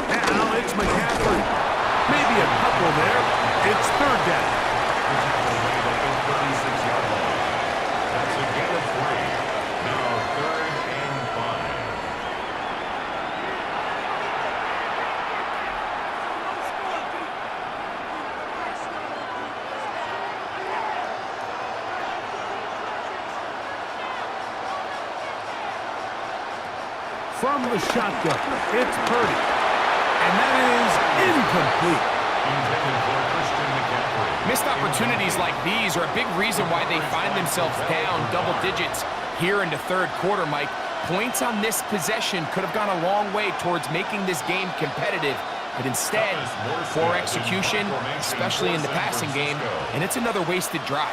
Now it's McCaffrey. Maybe a couple there. It's 3rd down. That's a gain of 3. Now 3rd and 5. From the shotgun, it's Purdy. And that is incomplete. Missed opportunities like these are a big reason why they find themselves down double digits here in the third quarter, Mike. Points on this possession could have gone a long way towards making this game competitive, but instead, poor execution, especially in the passing game, and it's another wasted drive.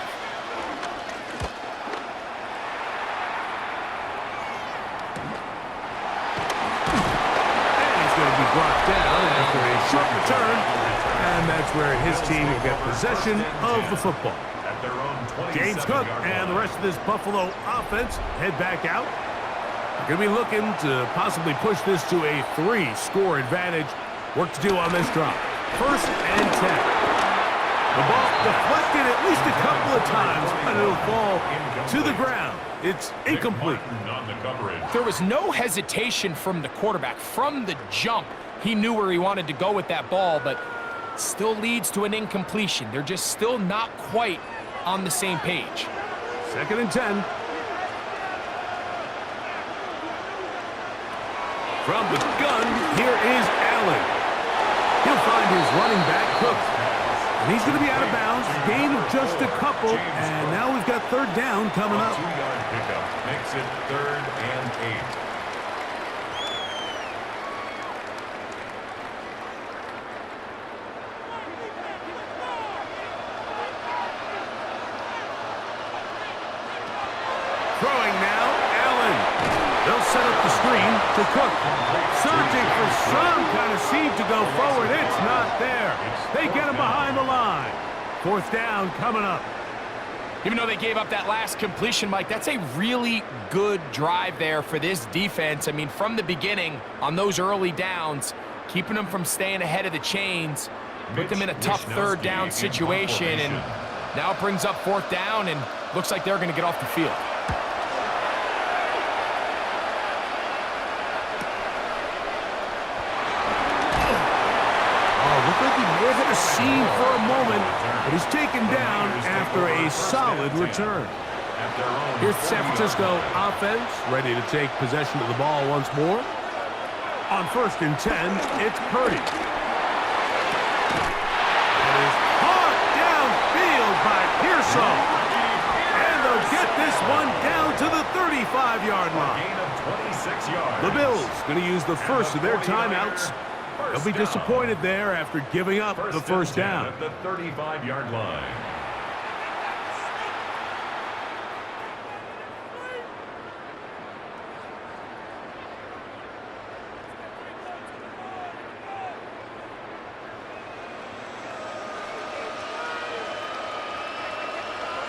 And he's going to be brought down after a short return. And that's where his team will get possession of the football. James Cook and the rest of this Buffalo offense head back out. They're going to be looking to possibly push this to a 3-score advantage. Work to do on this drive. 1st and 10. The ball deflected at least a couple of times, and it'll fall to the ground. It's incomplete. There was no hesitation from the quarterback. From the jump, he knew where he wanted to go with that ball, but still leads to an incompletion. They're just still not quite on the same page. 2nd and 10. From the gun, here is Allen. He'll find his running back, Cook. And he's going to be out of bounds. Gain of just a couple. And now we've got 3rd down coming up. 2-yard pickup makes it 3rd and 8. Throwing now, Allen. They'll set up the screen to Cook. Searching for some kind of seam to go forward. It's not there. They get him behind the line. 4th down coming up. Even though they gave up that last completion, Mike, that's a really good drive there for this defense. I mean, from the beginning, on those early downs, keeping them from staying ahead of the chains, put them in a tough 3rd down situation, and now it brings up 4th down, and looks like they're going to get off the field. Hit a seam for a moment, but he's taken down after a solid return. Here's the San Francisco offense, ready to take possession of the ball once more. On 1st and 10, it's Purdy. It is caught downfield by Pearsall. And they'll get this one down to the 35-yard line. Gain of 26 yards. The Bills going to use the first of their timeouts. They'll be disappointed there after giving up the first down. At the 35-yard line.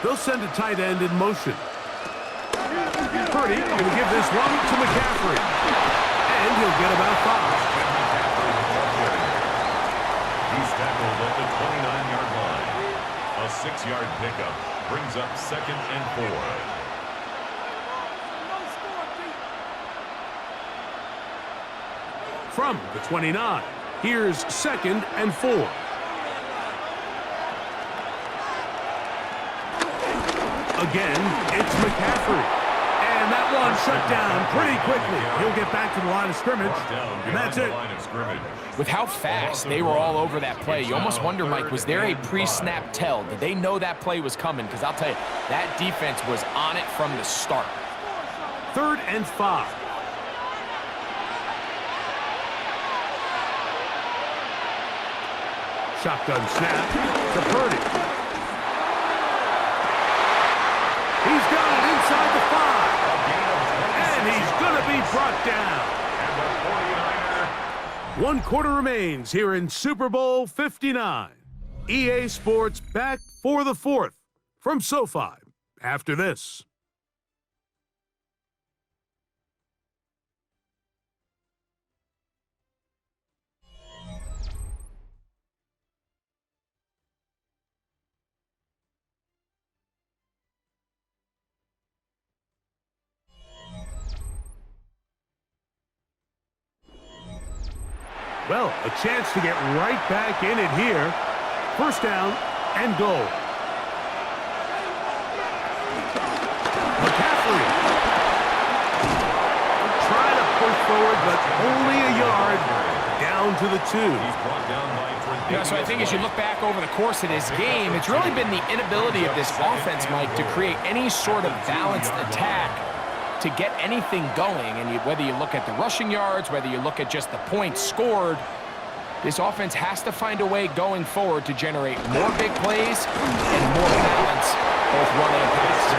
They'll send a tight end in motion. Purdy going to give this one to McCaffrey. And he'll get about 5. He's tackled at the 29-yard line. A 6-yard pickup brings up 2nd and 4. From the 29, here's 2nd and 4. Again, it's McCaffrey. And that one shut down pretty quickly. He'll get back to the line of scrimmage, and that's it. With how fast they were all over that play, you almost wonder, Mike, was there a pre-snap tell? Did they know that play was coming? Because I'll tell you, that defense was on it from the start. 3rd and 5. Shotgun snap to Purdy. He's got it inside the 5. And he's going to be brought down. And the 49er. 1 quarter remains here in Super Bowl 59. EA Sports back for the 4th from SoFi after this. Well, a chance to get right back in it here. 1st down and goal. McCaffrey. Trying to push forward, but only a yard. Down to the 2. He's brought down by Yeah, so I think as you look back over the course of this game, it's really been the inability of this offense, Mike, to create any sort of balanced attack to get anything going. And whether you look at the rushing yards, whether you look at just the points scored, this offense has to find a way going forward to generate more big plays and more balance, both run and pass.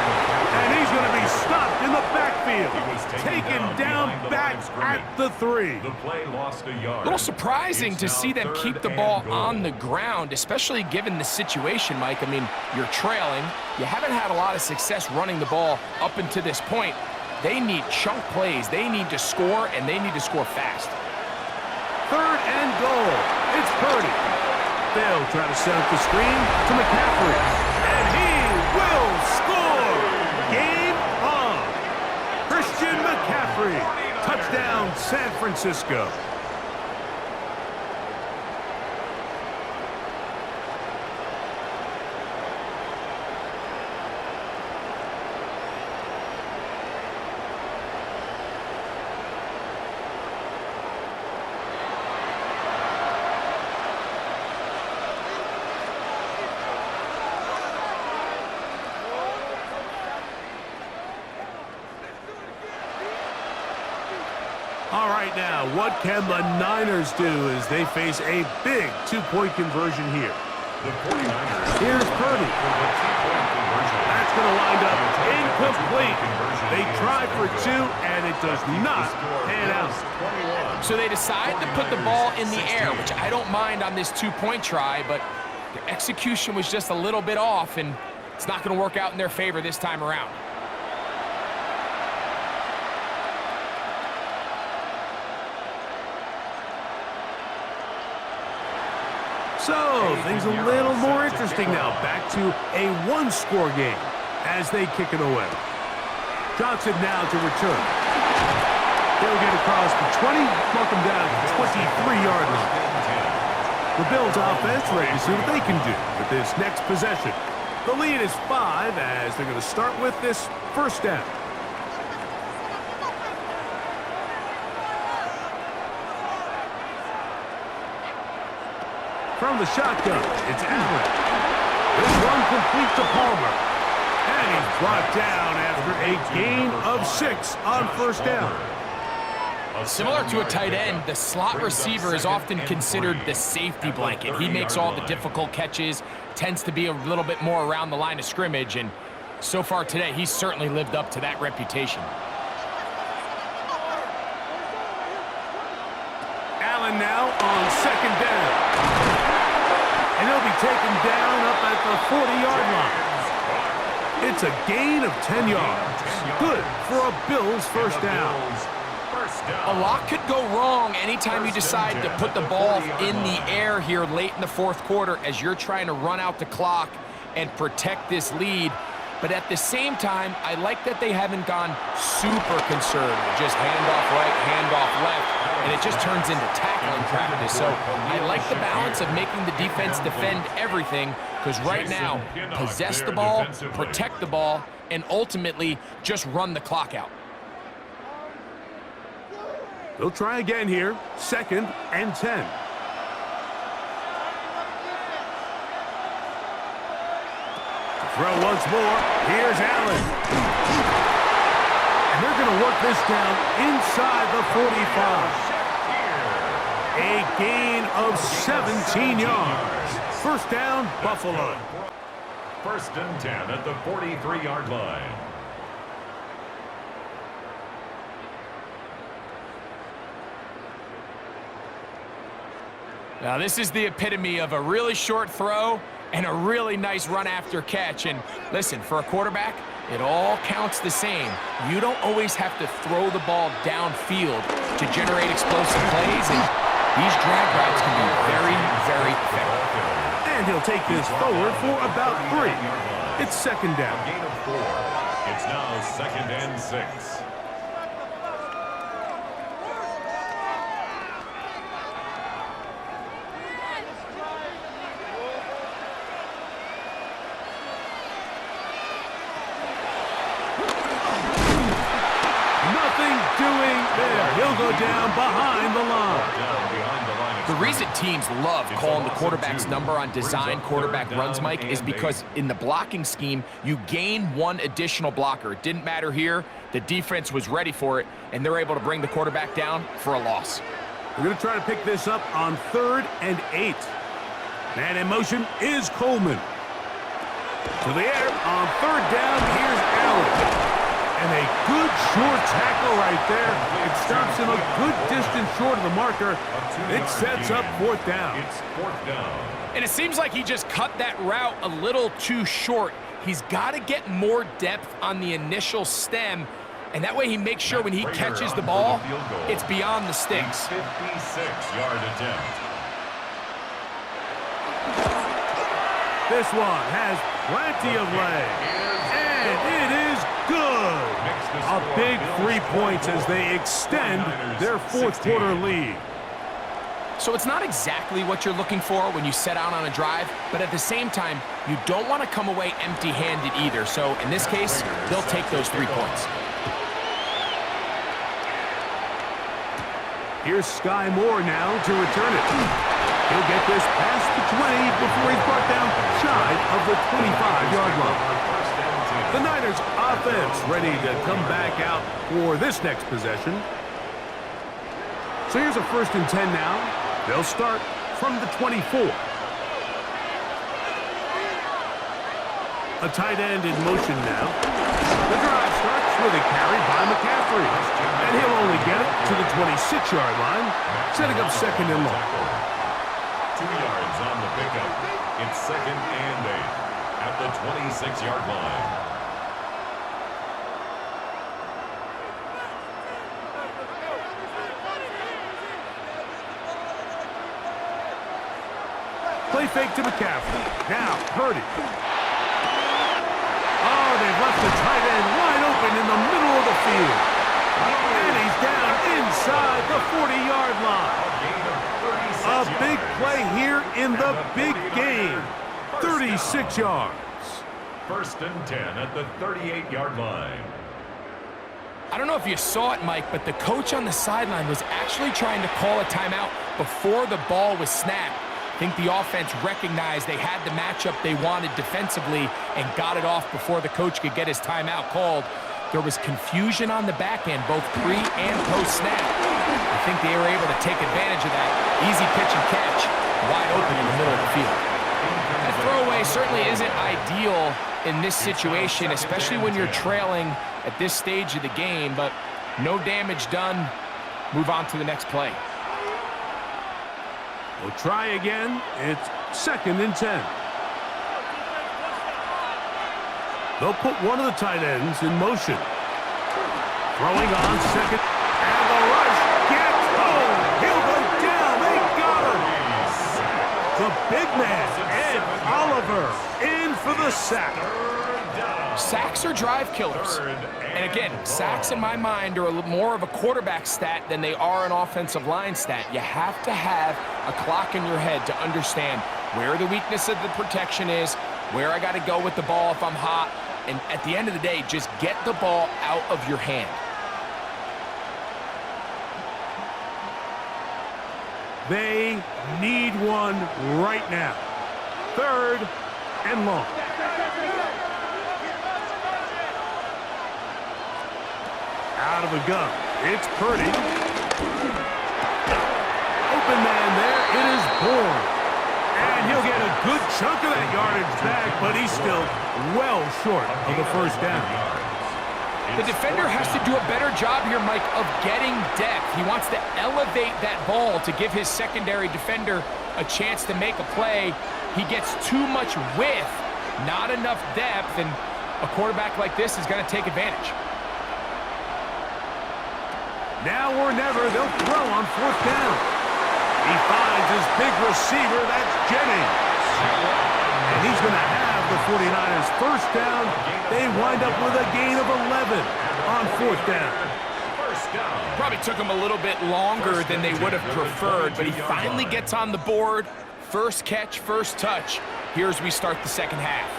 And he's going to be stopped in the backfield. Taken down back at the 3. The play lost a yard. A little surprising to see them keep the ball on the ground, especially given the situation, Mike. I mean, you're trailing. You haven't had a lot of success running the ball up until this point. They need chunk plays. They need to score, and they need to score fast. 3rd and goal. It's Purdy. They'll try to set up the screen to McCaffrey. And he will score. Game on. Christian McCaffrey. Touchdown, San Francisco. All right, now, what can the Niners do as they face a big 2-point conversion here? The 49ers. Here's Purdy. That's going to wind up incomplete. They try for 2, and it does not pan out. So they decide to put the ball in the air, which I don't mind on this 2-point try, but the execution was just a little bit off, and it's not going to work out in their favor this time around. So, things a little more interesting now. Back to a 1-score game as they kick it away. Johnson now to return. He'll get across the 20, mark him down to the 23-yard line. The Bills offense ready to see what they can do with this next possession. The lead is 5 as they're going to start with this 1st down. From the shotgun, it's Allen. This one complete to Palmer. And he's brought down after a gain of 6 on first down. Similar to a tight end, the slot receiver is often considered the safety blanket. He makes all the difficult catches, tends to be a little bit more around the line of scrimmage, and so far today, he's certainly lived up to that reputation. Allen now on second down. And he'll be taken down up at the 40-yard line. It's a gain of 10 yards. Good for a Bills first down. A lot could go wrong anytime you decide to put the ball in the air here late in the fourth quarter as you're trying to run out the clock and protect this lead. But at the same time, I like that they haven't gone super conservative. Just handoff right, handoff left, and it just turns into tackling practice. So I like the balance of making the defense defend everything, because right now, possess the ball, protect the ball, and ultimately just run the clock out. They'll try again here. 2nd and 10. Throw once more. Here's Allen. And they're going to work this down inside the 45. A gain of 17 yards. First down, Buffalo. 1st and 10 at the 43-yard line. Now, this is the epitome of a really short throw and a really nice run after catch. And listen, for a quarterback, it all counts the same. You don't always have to throw the ball downfield to generate explosive plays, and these drag routes can be very, very effective. And he'll take this forward for about 3. It's 2nd down. Gain of 4. It's now 2nd and 6. He'll go down behind the line. The reason teams love calling the quarterback's number on design quarterback runs, Mike, is because in the blocking scheme, you gain 1 additional blocker. It didn't matter here. The defense was ready for it, and they're able to bring the quarterback down for a loss. We're going to try to pick this up on 3rd and 8. Man in motion is Coleman. To the air on 3rd down, here's Allen. And a good short tackle right there. It stops him a good distance short of the marker. It sets up 4th down. It's 4th down. And it seems like he just cut that route a little too short. He's got to get more depth on the initial stem, and that way he makes sure when he catches the ball, it's beyond the sticks. 56-yard attempt. This one has plenty of leg. And it is good. A big 3 points as they extend their 4th quarter lead. So it's not exactly what you're looking for when you set out on a drive, but at the same time, you don't want to come away empty-handed either. So in this case, they'll take those 3 points. Here's Sky Moore now to return it. He'll get this past the 20 before he's brought down shy of the 25-yard line. The Niners offense ready to come back out for this next possession. So here's a 1st and 10 now. They'll start from the 24. A tight end in motion now. The drive starts with a carry by McCaffrey. And he'll only get it to the 26-yard line, setting up 2nd and long. 2 yards on the pickup. It's 2nd and 8 at the 26-yard line. Play fake to McCaffrey. Now, Purdy. Oh, they've left the tight end wide open in the middle of the field. And he's down inside the 40-yard line. A big play here in the big game. 36 yards. 1st and 10 at the 38-yard line. I don't know if you saw it, Mike, but the coach on the sideline was actually trying to call a timeout before the ball was snapped. I think the offense recognized they had the matchup they wanted defensively and got it off before the coach could get his timeout called. There was confusion on the back end, both pre and post-snap. I think they were able to take advantage of that. Easy pitch and catch, wide open in the middle of the field. That throwaway certainly isn't ideal in this situation, especially when you're trailing at this stage of the game, but no damage done. Move on to the next play. We'll try again. It's 2nd and 10. They'll put one of the tight ends in motion. Throwing on second. And the rush gets home. He'll go down. They got him. The big man, Ed Oliver, in for the sack. Sacks are drive killers. And again, sacks in my mind are more of a quarterback stat than they are an offensive line stat. You have to have a clock in your head to understand where the weakness of the protection is, where I got to go with the ball if I'm hot, and at the end of the day, just get the ball out of your hand. They need one right now. 3rd and long. Out of the gun. It's Purdy. Open man there. It is Bourne. And he'll get a good chunk of that yardage back, but he's still well short of the first down. The defender has to do a better job here, Mike, of getting depth. He wants to elevate that ball to give his secondary defender a chance to make a play. He gets too much width, not enough depth, and a quarterback like this is going to take advantage. Now or never, they'll throw on 4th down. He finds his big receiver, that's Jennings. And he's going to have the 49ers first down. They wind up with a gain of 11 on 4th down. Probably took him a little bit longer than they would have preferred, but he finally gets on the board. First catch, first touch. Here as we start the second half.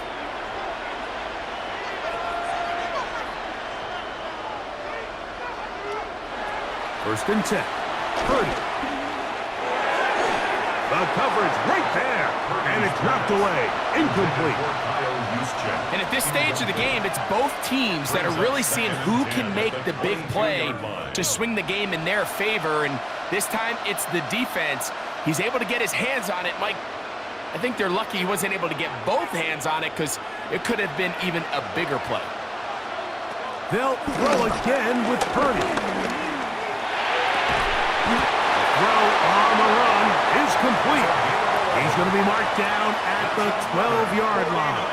First and 10. Purdy. The coverage right there. And it's knocked away. Incomplete. And at this stage of the game, it's both teams that are really seeing who can make the big play to swing the game in their favor. And this time, it's the defense. He's able to get his hands on it. Mike, I think they're lucky he wasn't able to get both hands on it because it could have been even a bigger play. They'll throw again with Purdy. Throw on the run is complete. He's going to be marked down at the 12-yard line.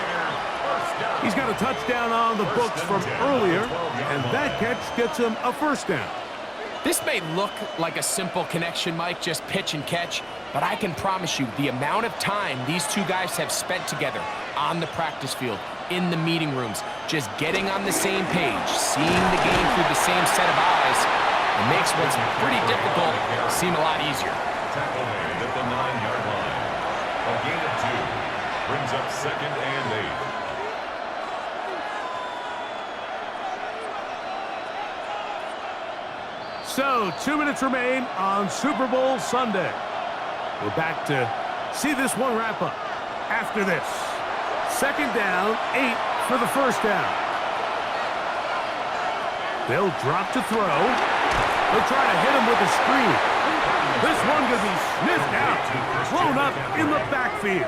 He's got a touchdown on the books from earlier, and that catch gets him a first down. This may look like a simple connection, Mike, just pitch and catch, but I can promise you the amount of time these two guys have spent together on the practice field, in the meeting rooms, just getting on the same page, seeing the game through the same set of eyes, it makes what's pretty difficult seem a lot easier. Tackle made at the 9-yard line. A gain of 2 brings up 2nd and 8. So, 2 minutes remain on Super Bowl Sunday. We're back to see this one wrap up. After this, 2nd down, 8 for the first down. They'll drop to throw. They'll try to hit him with a screen. This one going to be sniffed out, thrown up in the backfield.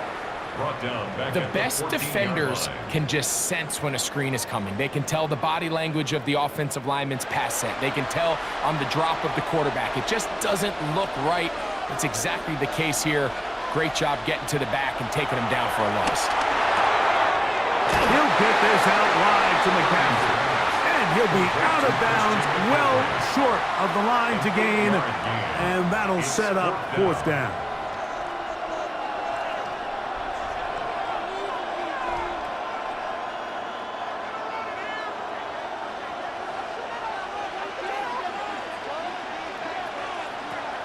The best defenders can just sense when a screen is coming. They can tell the body language of the offensive lineman's pass set. They can tell on the drop of the quarterback. It just doesn't look right. It's exactly the case here. Great job getting to the back and taking him down for a loss. He'll get this out wide to McCaffrey. And he'll be out of bounds, well short of the line to gain. And that'll set up 4th down.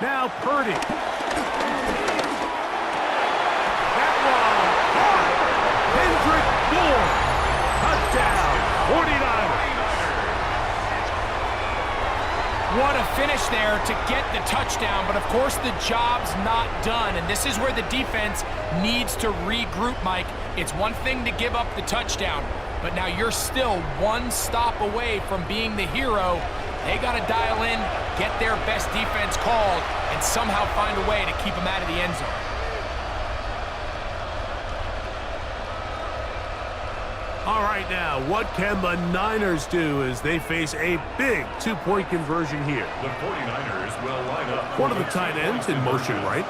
Now Purdy. That one caught. Hendrick Bourne. Touchdown. 49ers. What a finish there to get the touchdown, but of course the job's not done, and this is where the defense needs to regroup, Mike. It's one thing to give up the touchdown, but now you're still one stop away from being the hero. They got to dial in, get their best defense called, and somehow find a way to keep them out of the end zone. All right, now, what can the Niners do as they face a big two-point conversion here? The 49ers will line up. One of the tight ends in motion right.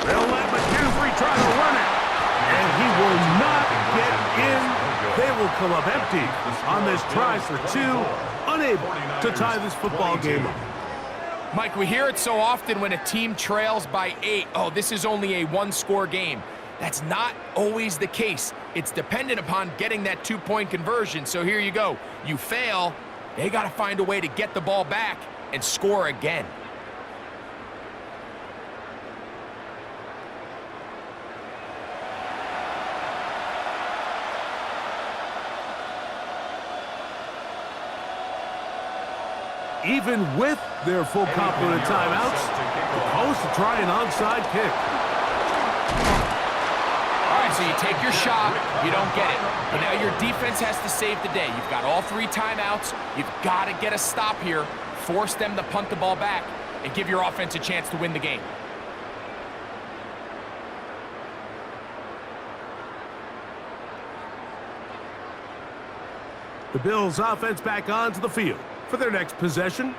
They'll let McCaffrey try to run it, and he will not get in. They will come up empty on this try for two, unable to tie this football game up. Mike, we hear it so often when a team trails by 8. Oh, this is only a one-score game. That's not always the case. It's dependent upon getting that two-point conversion. So here you go. You fail, they got to find a way to get the ball back and score again. Even with their full complement of timeouts, the Colts to try an onside kick. All right, so you take your shot, you don't get it. But now your defense has to save the day. You've got all 3 timeouts. You've got to get a stop here, force them to punt the ball back, and give your offense a chance to win the game. The Bills' offense back onto the field for their next possession.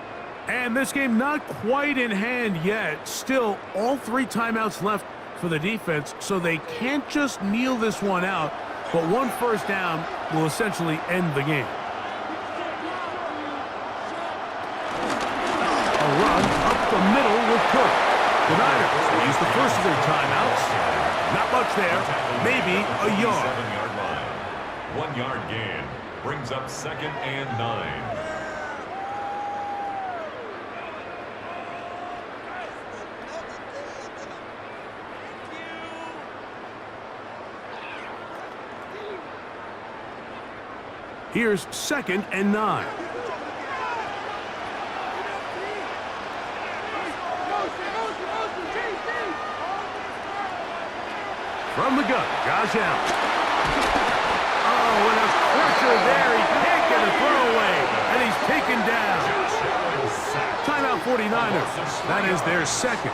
And this game not quite in hand yet. Still, all 3 timeouts left for the defense, so they can't just kneel this one out, but one first down will essentially end the game. A run up the middle with Cook. The Niners use the first of their timeouts. Not much there, maybe a yard. 7-yard line. 1-yard gain brings up 2nd and 9. Here's 2nd and 9. From the gun, Josh Allen. Oh, and a pressure there. He can't get a throwaway, and he's taken down. Timeout 49ers. That is their second.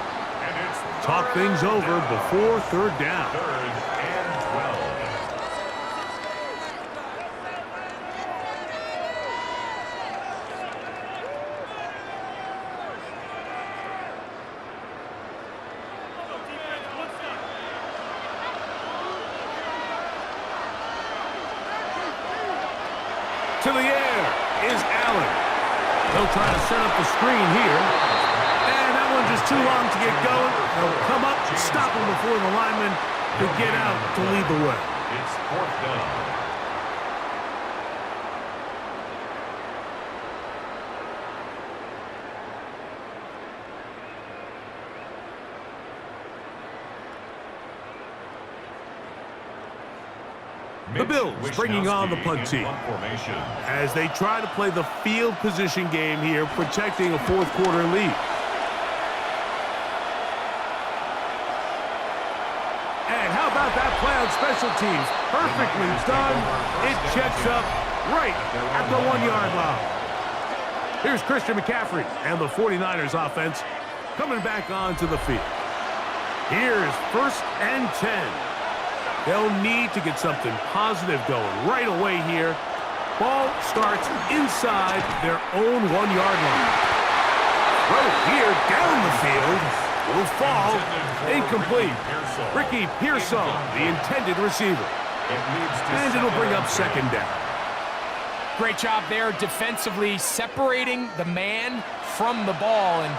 Talk things over before 3rd down. 3rd and 12. To the air is Allen. They'll try to set up the screen here. And that one just too long to get going. They'll come up and stop him before the lineman could get out to lead the way. It's 4th down. The Bills bringing on the punt team as they try to play the field position game here, protecting a 4th quarter lead. And how about that play on special teams? Perfectly done. It checks up right at the 1-yard line. Here's Christian McCaffrey and the 49ers offense coming back onto the field. Here's 1st and 10. They'll need to get something positive going right away here. Ball starts inside their own 1-yard line. Right here down the field will fall incomplete. Ricky Pearsall, the intended receiver. And it'll bring up 2nd down. Great job there defensively, separating the man from the ball. And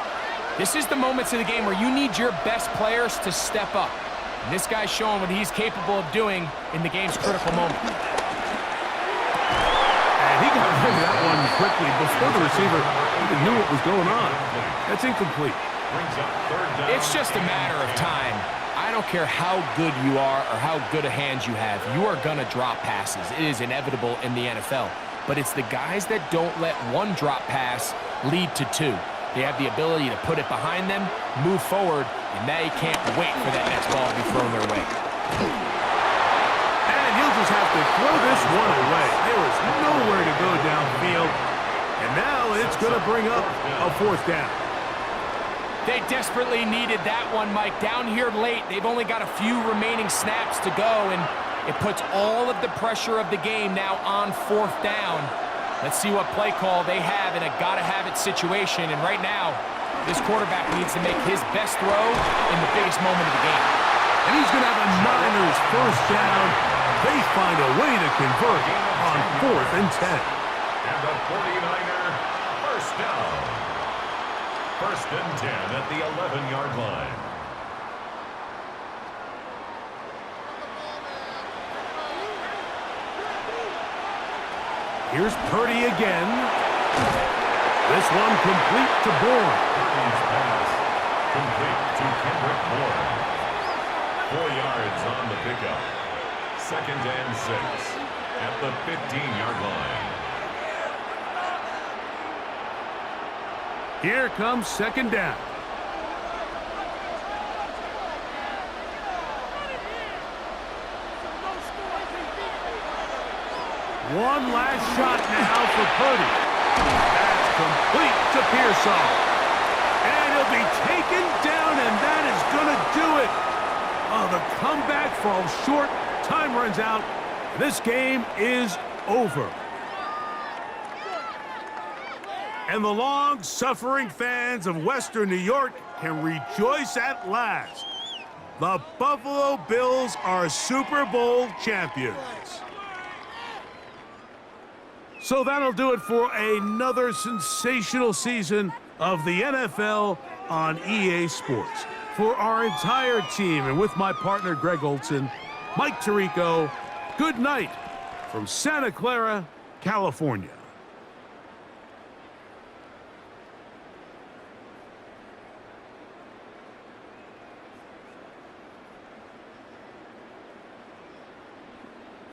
this is the moments of the game where you need your best players to step up. And this guy's showing what he's capable of doing in the game's critical moment. And he got rid of that one quickly before the receiver even knew what was going on. That's incomplete. It's just a matter of time. I don't care how good you are or how good a hand you have. You are going to drop passes. It is inevitable in the NFL. but it's the guys that don't let one drop pass lead to two. They have the ability to put it behind them, move forward, and they can't wait for that next ball to be thrown their way. And he'll just have to throw this one away. There is nowhere to go downfield. And now it's going to bring up a fourth down. They desperately needed that one, Mike. Down here late, they've only got a few remaining snaps to go, and it puts all of the pressure of the game now on fourth down. Let's see what play call they have in a gotta-have-it situation. And right now, this quarterback needs to make his best throw in the biggest moment of the game. And he's going to have a Niners first down. They find a way to convert on 4th and 10. And the 49er first down. First and 10 at the 11-yard line. Here's Purdy again. This one complete to Bourne. Purdy's pass complete to Kendrick Bourne. 4 yards on the pickup. 2nd and 6 at the 15-yard line. Here comes 2nd down. One last shot now for Purdy. That's complete to Pearsall. And he'll be taken down, and that is going to do it. Oh, the comeback falls short. Time runs out. This game is over. And the long-suffering fans of Western New York can rejoice at last. The Buffalo Bills are Super Bowl champions. So that'll do it for another sensational season of the NFL on EA Sports. For our entire team and with my partner Greg Olson, Mike Tirico, good night from Santa Clara, California.